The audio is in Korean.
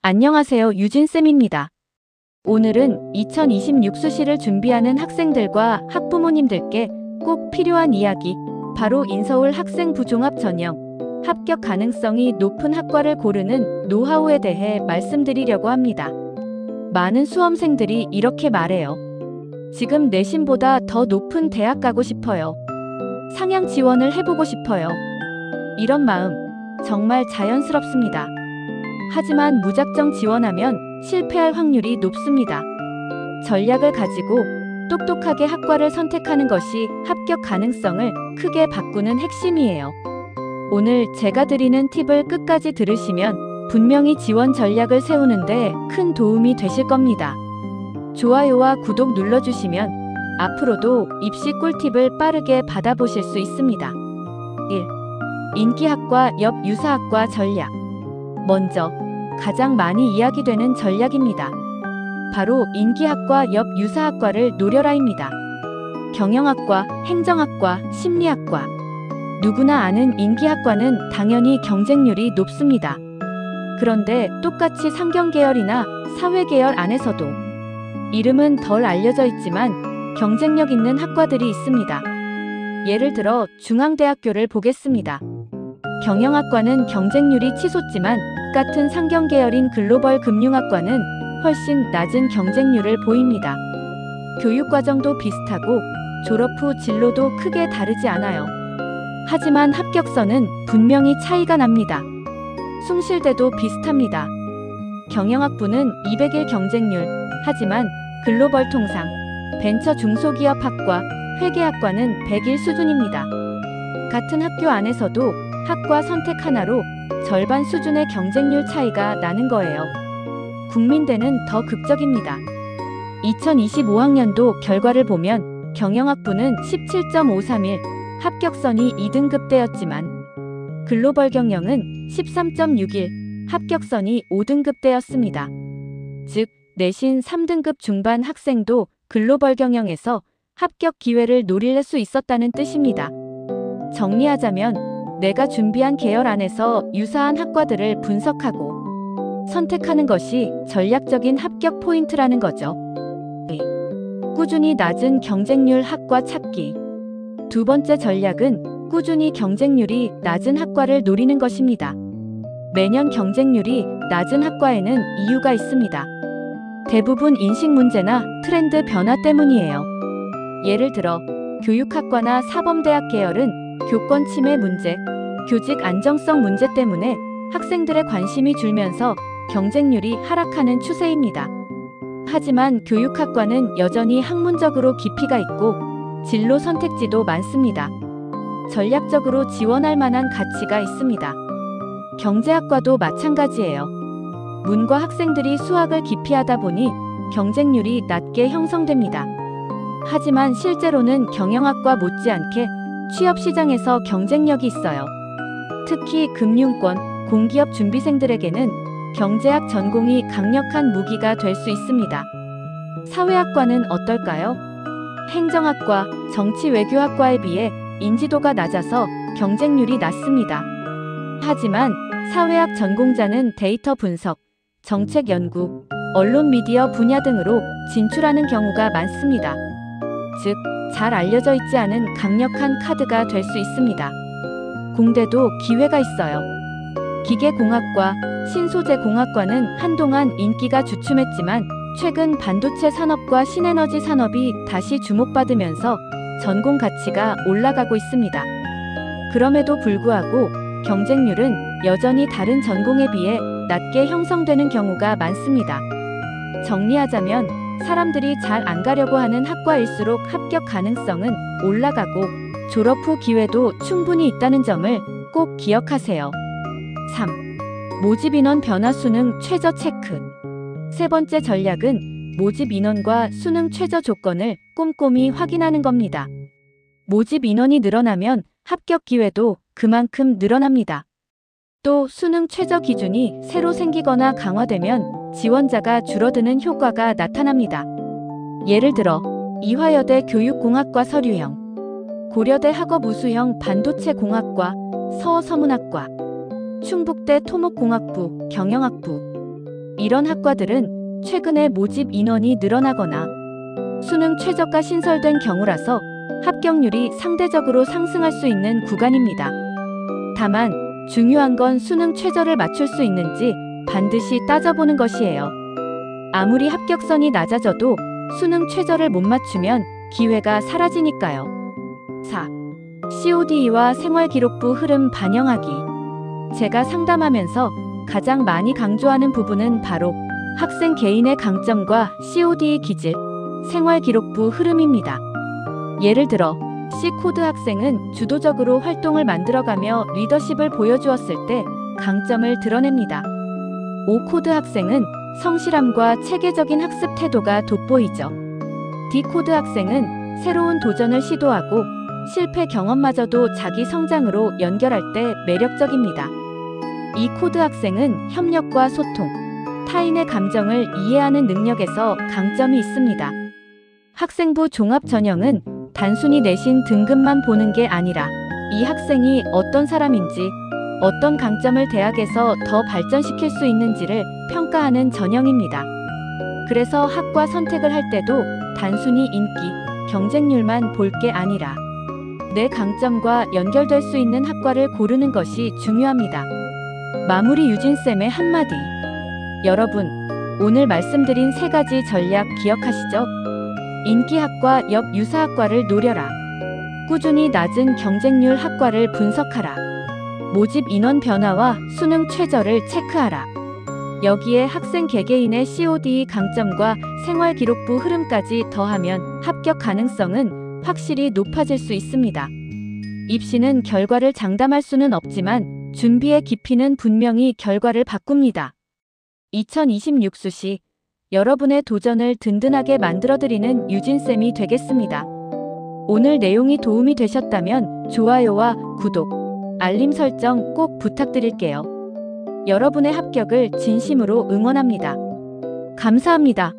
안녕하세요. 유진쌤입니다. 오늘은 2026 수시를 준비하는 학생들과 학부모님들께 꼭 필요한 이야기, 바로 인서울 학생부 종합 전형 합격 가능성이 높은 학과를 고르는 노하우에 대해 말씀드리려고 합니다. 많은 수험생들이 이렇게 말해요. 지금 내신보다 더 높은 대학 가고 싶어요. 상향 지원을 해보고 싶어요. 이런 마음 정말 자연스럽습니다. 하지만 무작정 지원하면 실패할 확률이 높습니다. 전략을 가지고 똑똑하게 학과를 선택하는 것이 합격 가능성을 크게 바꾸는 핵심이에요. 오늘 제가 드리는 팁을 끝까지 들으시면 분명히 지원 전략을 세우는데 큰 도움이 되실 겁니다. 좋아요와 구독 눌러주시면 앞으로도 입시 꿀팁을 빠르게 받아보실 수 있습니다. 1. 인기학과 옆 유사학과 전략. 먼저 가장 많이 이야기되는 전략입니다. 바로 인기학과 옆 유사학과를 노려라입니다. 경영학과, 행정학과, 심리학과. 누구나 아는 인기학과는 당연히 경쟁률이 높습니다. 그런데 똑같이 상경계열이나 사회계열 안에서도 이름은 덜 알려져 있지만 경쟁력 있는 학과들이 있습니다. 예를 들어 중앙대학교를 보겠습니다. 경영학과는 경쟁률이 치솟지만 같은 상경계열인 글로벌 금융학과는 훨씬 낮은 경쟁률을 보입니다. 교육과정도 비슷하고 졸업 후 진로도 크게 다르지 않아요. 하지만 합격선은 분명히 차이가 납니다. 숭실대도 비슷합니다. 경영학부는 200일 경쟁률, 하지만 글로벌 통상, 벤처 중소기업학과, 회계학과는 100일 수준입니다. 같은 학교 안에서도 학과 선택 하나로 절반 수준의 경쟁률 차이가 나는 거예요. 국민대는 더 극적입니다. 2025학년도 결과를 보면 경영학부는 17.531, 합격선이 2등급대였지만 글로벌 경영은 13.61, 합격선이 5등급대였습니다. 즉, 내신 3등급 중반 학생도 글로벌 경영에서 합격 기회를 노릴 수 있었다는 뜻입니다. 정리하자면 내가 준비한 계열 안에서 유사한 학과들을 분석하고 선택하는 것이 전략적인 합격 포인트라는 거죠. 꾸준히 낮은 경쟁률 학과 찾기. 두 번째 전략은 꾸준히 경쟁률이 낮은 학과를 노리는 것입니다. 매년 경쟁률이 낮은 학과에는 이유가 있습니다. 대부분 인식 문제나 트렌드 변화 때문이에요. 예를 들어 교육학과나 사범대학 계열은 교권 침해 문제, 교직 안정성 문제 때문에 학생들의 관심이 줄면서 경쟁률이 하락하는 추세입니다. 하지만 교육학과는 여전히 학문적으로 깊이가 있고 진로 선택지도 많습니다. 전략적으로 지원할 만한 가치가 있습니다. 경제학과도 마찬가지예요. 문과 학생들이 수학을 기피하다 보니 경쟁률이 낮게 형성됩니다. 하지만 실제로는 경영학과 못지않게 취업시장에서 경쟁력이 있어요. 특히 금융권, 공기업 준비생들에게는 경제학 전공이 강력한 무기가 될 수 있습니다. 사회학과는 어떨까요? 행정학과, 정치외교학과에 비해 인지도가 낮아서 경쟁률이 낮습니다. 하지만 사회학 전공자는 데이터 분석, 정책 연구, 언론 미디어 분야 등으로 진출하는 경우가 많습니다. 즉, 잘 알려져 있지 않은 강력한 카드가 될 수 있습니다. 공대도 기회가 있어요. 기계공학과, 신소재공학과는 한동안 인기가 주춤했지만 최근 반도체 산업과 신에너지 산업이 다시 주목받으면서 전공 가치가 올라가고 있습니다. 그럼에도 불구하고 경쟁률은 여전히 다른 전공에 비해 낮게 형성되는 경우가 많습니다. 정리하자면 사람들이 잘 안 가려고 하는 학과일수록 합격 가능성은 올라가고 졸업 후 기회도 충분히 있다는 점을 꼭 기억하세요. 3. 모집 인원 변화 수능 최저 체크. 세 번째 전략은 모집 인원과 수능 최저 조건을 꼼꼼히 확인하는 겁니다. 모집 인원이 늘어나면 합격 기회도 그만큼 늘어납니다. 또 수능 최저 기준이 새로 생기거나 강화되면 지원자가 줄어드는 효과가 나타납니다. 예를 들어 이화여대 교육공학과 서류형, 고려대 학업우수형 반도체공학과, 서서문학과, 충북대 토목공학부, 경영학부, 이런 학과들은 최근에 모집 인원이 늘어나거나 수능 최저가 신설된 경우라서 합격률이 상대적으로 상승할 수 있는 구간입니다. 다만 중요한 건 수능 최저를 맞출 수 있는지 반드시 따져보는 것이에요. 아무리 합격선이 낮아져도 수능 최저를 못 맞추면 기회가 사라지니까요. 4. CODE와 생활기록부 흐름 반영하기. 제가 상담하면서 가장 많이 강조하는 부분은 바로 학생 개인의 강점과 CODE 기질, 생활기록부 흐름입니다. 예를 들어 C코드 학생은 주도적으로 활동을 만들어가며 리더십을 보여주었을 때 강점을 드러냅니다. O코드 학생은 성실함과 체계적인 학습 태도가 돋보이죠. D코드 학생은 새로운 도전을 시도하고 실패 경험마저도 자기 성장으로 연결할 때 매력적입니다. E코드 학생은 협력과 소통, 타인의 감정을 이해하는 능력에서 강점이 있습니다. 학생부 종합 전형은 단순히 내신 등급만 보는 게 아니라 이 학생이 어떤 사람인지, 어떤 강점을 대학에서 더 발전시킬 수 있는지를 평가하는 전형입니다. 그래서 학과 선택을 할 때도 단순히 인기, 경쟁률만 볼 게 아니라 내 강점과 연결될 수 있는 학과를 고르는 것이 중요합니다. 마무리 유진쌤의 한마디. 여러분, 오늘 말씀드린 3가지 전략 기억하시죠? 인기학과 옆 유사학과를 노려라. 꾸준히 낮은 경쟁률 학과를 분석하라. 모집 인원 변화와 수능 최저를 체크하라. 여기에 학생 개개인의 CODE 강점과 생활기록부 흐름까지 더하면 합격 가능성은 확실히 높아질 수 있습니다. 입시는 결과를 장담할 수는 없지만 준비의 깊이는 분명히 결과를 바꿉니다. 2026 수시 여러분의 도전을 든든하게 만들어드리는 유진쌤이 되겠습니다. 오늘 내용이 도움이 되셨다면 좋아요와 구독, 알림 설정 꼭 부탁드릴게요. 여러분의 합격을 진심으로 응원합니다. 감사합니다.